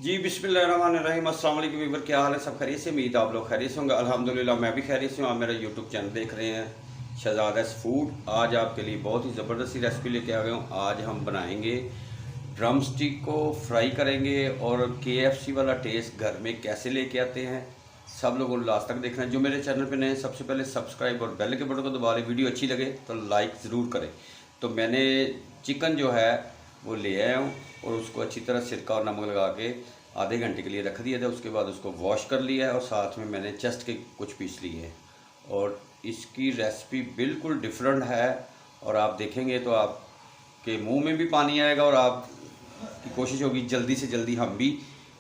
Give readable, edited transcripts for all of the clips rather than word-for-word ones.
जी बिस्मिल्लाहिर्रहमानिर्रहीम। अस्सलाम वालेकुम वीवर, क्या हाल है? सब खैरियत से? उम्मीद आप लोग खैरियत से होंगे। अल्हम्दुलिल्लाह मैं भी खैरियत से हूँ। आप मेरा यूट्यूब चैनल देख रहे हैं शहजादास फूड। आज आपके लिए बहुत ही ज़बरदस्त रेसिपी लेके आ गया हूँ। आज हम बनाएंगे ड्रम स्टिक को फ्राई करेंगे और KFC वाला टेस्ट घर में कैसे लेके आते हैं। सब लोगों को लास्ट तक देखना है। जो मेरे चैनल पे नए, सबसे पहले सब्सक्राइब और बेल के बटन को दबा लें। वीडियो अच्छी लगे तो लाइक ज़रूर करें। तो मैंने चिकन जो है वो ले आया हूँ और उसको अच्छी तरह सिरका और नमक लगा के आधे घंटे के लिए रख दिया था। उसके बाद उसको वॉश कर लिया है और साथ में मैंने चेस्ट के कुछ पीस लिए हैं। और इसकी रेसिपी बिल्कुल डिफरेंट है और आप देखेंगे तो आपके मुंह में भी पानी आएगा और आप की कोशिश होगी जल्दी से जल्दी हम भी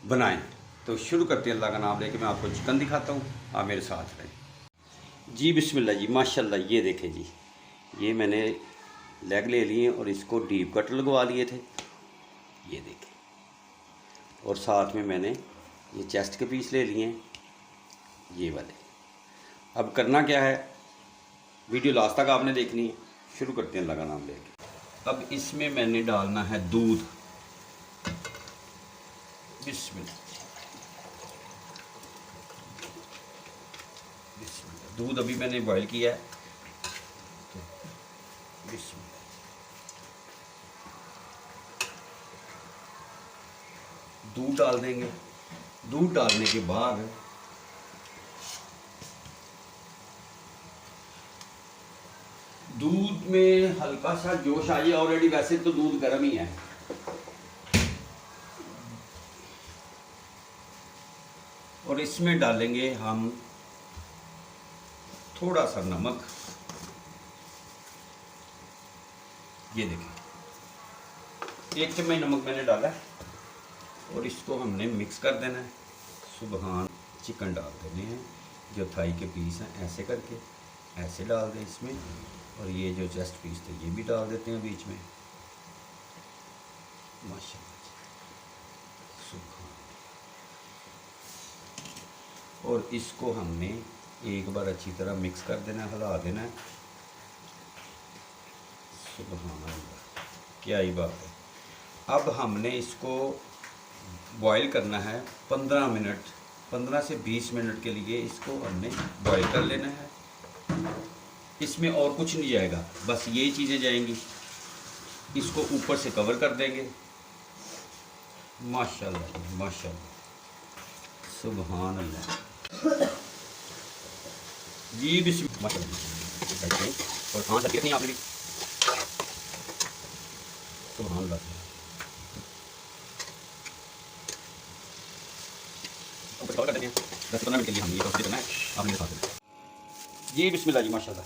बनाएं। तो शुरू करते हैं। अल्लाह का नाम लेके मैं आपको चिकन दिखाता हूँ, आप मेरे साथ रहें। जी बिस्मिल्लाह जी, माशाल्लाह। ये देखें जी, ये मैंने लेग ले लिए और इसको डीप कट लगवा लिए थे, ये देखें। और साथ में मैंने ये चेस्ट के पीस ले लिए हैं, ये वाले। अब करना क्या है, वीडियो लास्ट तक आपने देखनी है। शुरू करते हैं अल्लाह का नाम लेके। अब इसमें मैंने डालना है दूध। बिस्मिल्लाह बिस्मिल्लाह। दूध अभी मैंने बॉईल किया है, तो बिस्मिल्लाह। दूध डाल देंगे। दूध डालने के बाद दूध में हल्का सा जोश आइए। ऑलरेडी वैसे तो दूध गर्म ही है। और इसमें डालेंगे हम थोड़ा सा नमक, ये देखिए 1 चम्मच नमक मैंने डाला है। और इसको हमने मिक्स कर देना है। सुबहान। चिकन डाल देने हैं, जो थाई के पीस हैं ऐसे करके ऐसे डाल दें इसमें। और ये जो चेस्ट पीस थे ये भी डाल देते हैं बीच में। माशाल्लाह, सुबहान। और इसको हमने एक बार अच्छी तरह मिक्स कर देना है, हिला देना है। सुबहान अल्लाह, क्या ही बात है। अब हमने इसको बॉईल करना है 15 मिनट, 15 से 20 मिनट के लिए इसको हमने बॉईल कर लेना है। इसमें और कुछ नहीं जाएगा, बस ये चीज़ें जाएंगी। इसको ऊपर से कवर कर देंगे। माशाल्लाह माशाल्लाह, सुभान अल्लाह जी, बिस्मिल्लाह माशाल्लाह। और आँच कितनी आपने भी, सुभान अल्लाह। कर देंगे 10-15 मिनट के लिए हम ये प्रोसेस करना है। आप मेरे साथ जी, बिस्मिल्लाह जी, माशाल्लाह।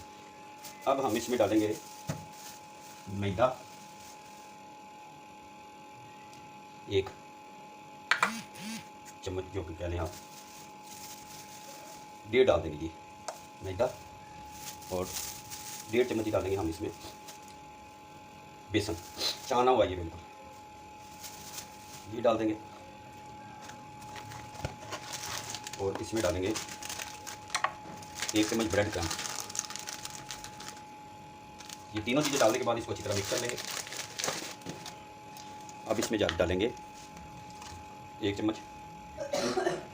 अब हम इसमें डालेंगे मैदा, 1 चम्मच, जो कि कह लें आप 1.5 डाल देंगे जी मैदा। और 1.5 चम्मच ही डालेंगे हम इसमें बेसन, चाना हुआ ये बिल्कुल, ये डाल देंगे। और इसमें डालेंगे 1 चम्मच ब्रेड क्रम्ब। ये तीनों चीज़ें डालने के बाद इसको अच्छी तरह मिक्स कर लेंगे। अब इसमें डालेंगे 1 चम्मच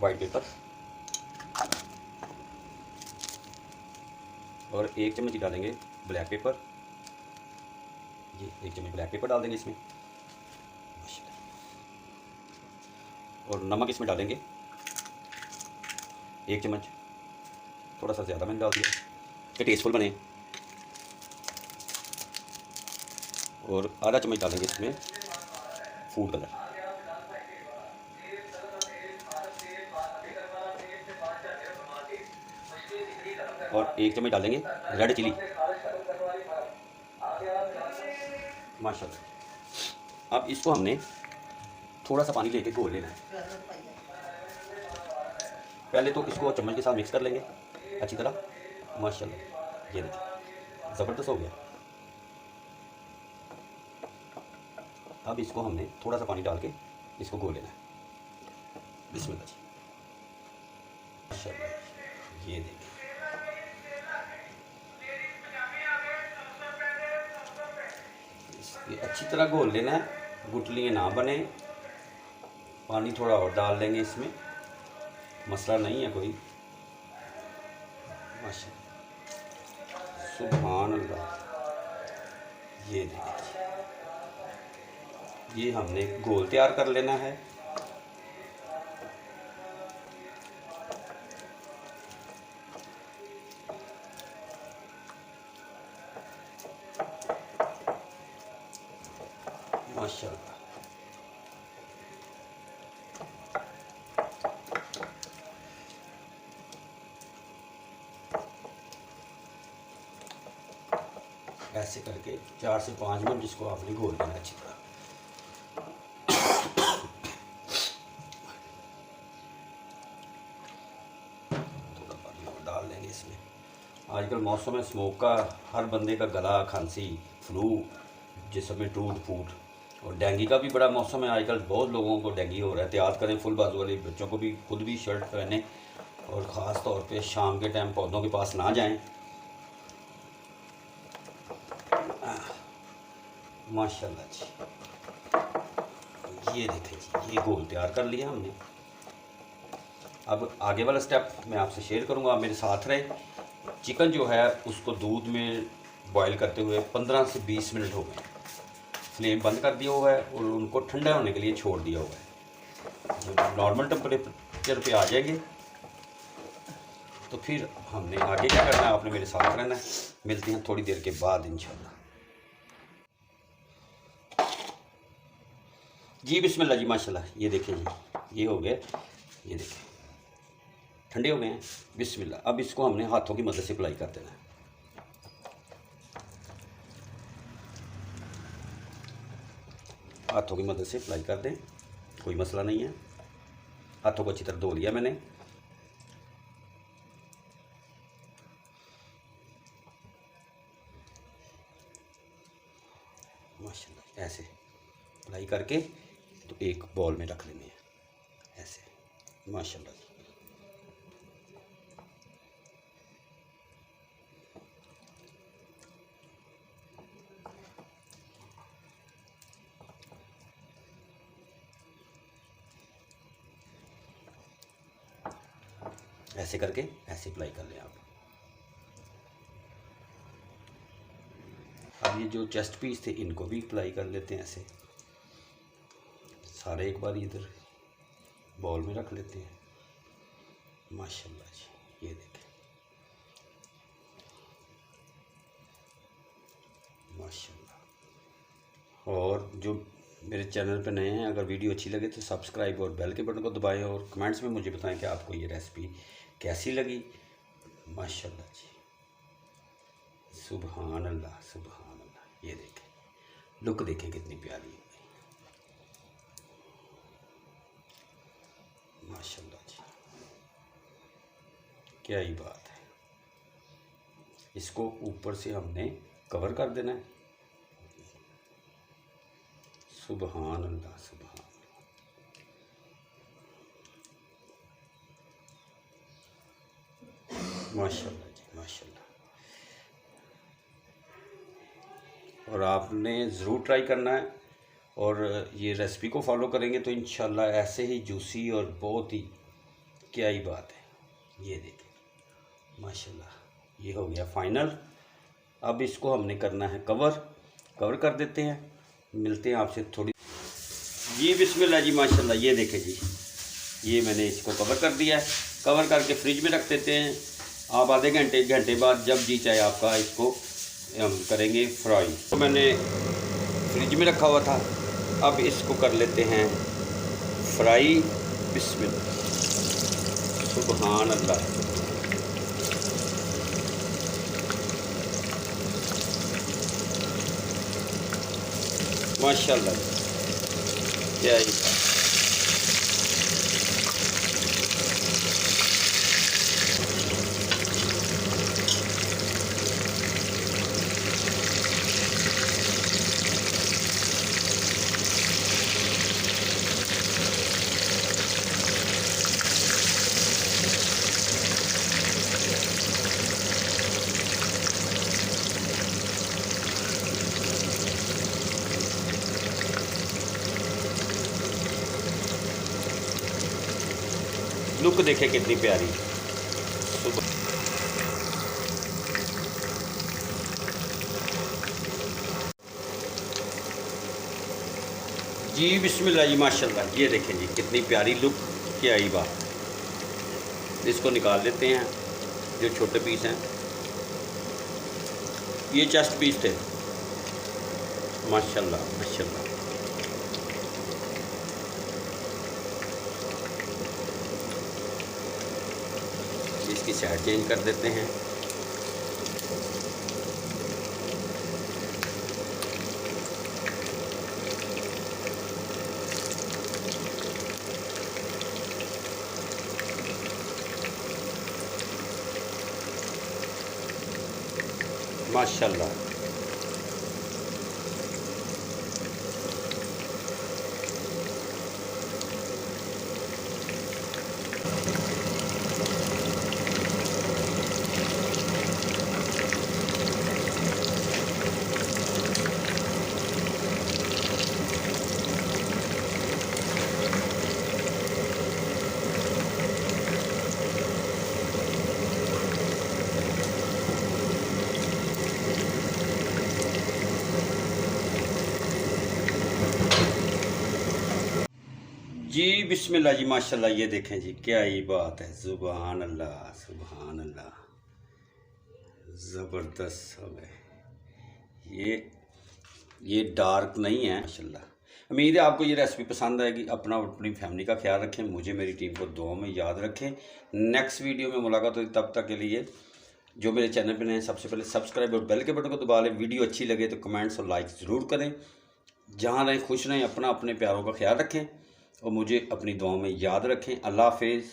वाइट पेपर और 1 चम्मच ही डालेंगे ब्लैक पेपर। ये 1 चम्मच ब्लैक पेपर डाल देंगे इसमें। और नमक इसमें डालेंगे 1 चम्मच, थोड़ा सा ज़्यादा मैंने डाल दिया कि टेस्टफुल बने। और आधा चम्मच डालेंगे इसमें फूड कलर। और 1 चम्मच डालेंगे रेड चिली। माशाल्लाह। अब इसको हमने थोड़ा सा पानी लेके घोल लेना है। पहले तो इसको चम्मच के साथ मिक्स कर लेंगे अच्छी तरह। माशाल्लाह, ये देखिए ज़बरदस्त हो गया। अब इसको हमने थोड़ा सा पानी डाल के इसको घोल लेना है। बिस्मिल्लाह जी, माशाल्लाह, ये देखिए। ये अच्छी तरह घोल लेना है, गुठलियाँ ना बने। पानी थोड़ा और डाल देंगे इसमें, मसला नहीं है कोई। माशाअल्लाह, सुभान अल्लाह। ये देखिए, ये हमने घोल तैयार कर लेना है। माशाअल्लाह, ऐसे करके 4 से 5 मिनट जिसको आपने घोल देना अच्छी तरह। थोड़ा पानी और डाल देंगे इसमें। आजकल मौसम है स्मोक का, हर बंदे का गला, खांसी, फ्लू, जिसमें टूट फूट और डेंगू का भी बड़ा मौसम है आजकल। बहुत लोगों को डेंगू हो रहा है। एहतियात करें, फुल बाजू वाले बच्चों को भी, खुद भी शर्ट पहने और ख़ास तौर पे शाम के टाइम पौधों के पास ना जाएं। माशाल्लाह जी, ये देखें जी, ये घोल तैयार कर लिया हमने। अब आगे वाला स्टेप मैं आपसे शेयर करूंगा, आप मेरे साथ रहे। चिकन जो है उसको दूध में बॉईल करते हुए 15 से 20 मिनट हो गए। फ्लेम बंद कर दिया हुआ है और उनको ठंडा होने के लिए छोड़ दिया हुआ है। जब नॉर्मल टेम्परेचर पे आ जाएंगे तो फिर हमने आगे क्या करना है, आपने मेरे साथ रहना है। मिलते हैं थोड़ी देर के बाद इंशाल्लाह। जी बिस्मिल्लाह जी, माशाल्लाह। ये देखें जी, ये हो गए, ये देखें ठंडे हो गए हैं। बिस्मिल्लाह। अब इसको हमने हाथों की मदद से अप्लाई कर देना है। हाथों की मदद से अप्लाई कर दें, कोई मसला नहीं है। हाथों को अच्छी तरह धो लिया मैंने। माशाल्लाह, ऐसे अप्लाई करके तो एक बॉल में रख लेने हैं ऐसे। माशाल्लाह, ऐसे करके ऐसे अप्लाई कर लें आप। अब ये जो चेस्ट पीस थे इनको भी अप्लाई कर लेते हैं ऐसे सारे एक बार इधर बॉल में रख लेते हैं। माशाल्लाह जी, ये देखें माशाल्लाह। और जो मेरे चैनल पे नए हैं, अगर वीडियो अच्छी लगे तो सब्सक्राइब और बेल के बटन को दबाएं और कमेंट्स में मुझे बताएं कि आपको ये रेसिपी कैसी लगी। माशाल्लाह जी, सुभान अल्लाह, सुभान अल्लाह। ये देखें, लुक देखें कितनी प्यारी है। माशाल्लाह जी, क्या ही बात है। इसको ऊपर से हमने कवर कर देना है। सुभान अल्लाह, सुभान अल्लाह। माशाल्लाह जी, माशाल्लाह। और आपने ज़रूर ट्राई करना है और ये रेसिपी को फॉलो करेंगे तो इंशाल्लाह ऐसे ही जूसी और बहुत ही क्या ही बात है। ये देखें माशाल्लाह, ये हो गया फाइनल। अब इसको हमने करना है कवर कर देते हैं। मिलते हैं आपसे थोड़ी। जी बिस्मिल्लाह जी, माशाल्लाह। ये देखें जी, ये मैंने इसको कवर कर दिया है। कवर करके फ्रिज में रख देते हैं। आप आधे घंटे 1 घंटे बाद जब जी चाहे आपका इसको हम करेंगे फ्राई। तो मैंने फ्रिज में रखा हुआ था, अब इसको कर लेते हैं फ्राई। बिस्मिल्लाह, सुभान अल्लाह। माशाल्लाह, क्या ही था। लुक देखे कितनी प्यारी। जी बिस्मिल्लाह जी माशाल्लाह। ये देखें जी कितनी प्यारी लुक की आई बात। इसको निकाल लेते हैं, जो छोटे पीस हैं। ये चेस्ट पीस थे माशाल्लाह माशाल्लाह। इसकी साइड चेंज कर देते हैं। माशाल्लाह। जी बिस्मिल्लाह जी माशाल्लाह। ये देखें जी क्या ही बात है। सुभान अल्लाह सुभान अल्लाह, ज़बरदस्त हो गए। ये डार्क नहीं है माशाल्लाह। उम्मीद है आपको ये रेसिपी पसंद आएगी। अपनी फैमिली का ख्याल रखें, मुझे मेरी टीम को दुआ में याद रखें। नेक्स्ट वीडियो में मुलाकात होगी, तब तक के लिए जो मेरे चैनल पर हैं सबसे पहले सब्सक्राइब और बेल के बटन को दबा लें। वीडियो अच्छी लगे तो कमेंट्स और लाइक ज़रूर करें। जहाँ रहें खुश रहें, अपने प्यारों का ख्याल रखें और मुझे अपनी दुआओं में याद रखें। अल्लाह हाफ़िज़।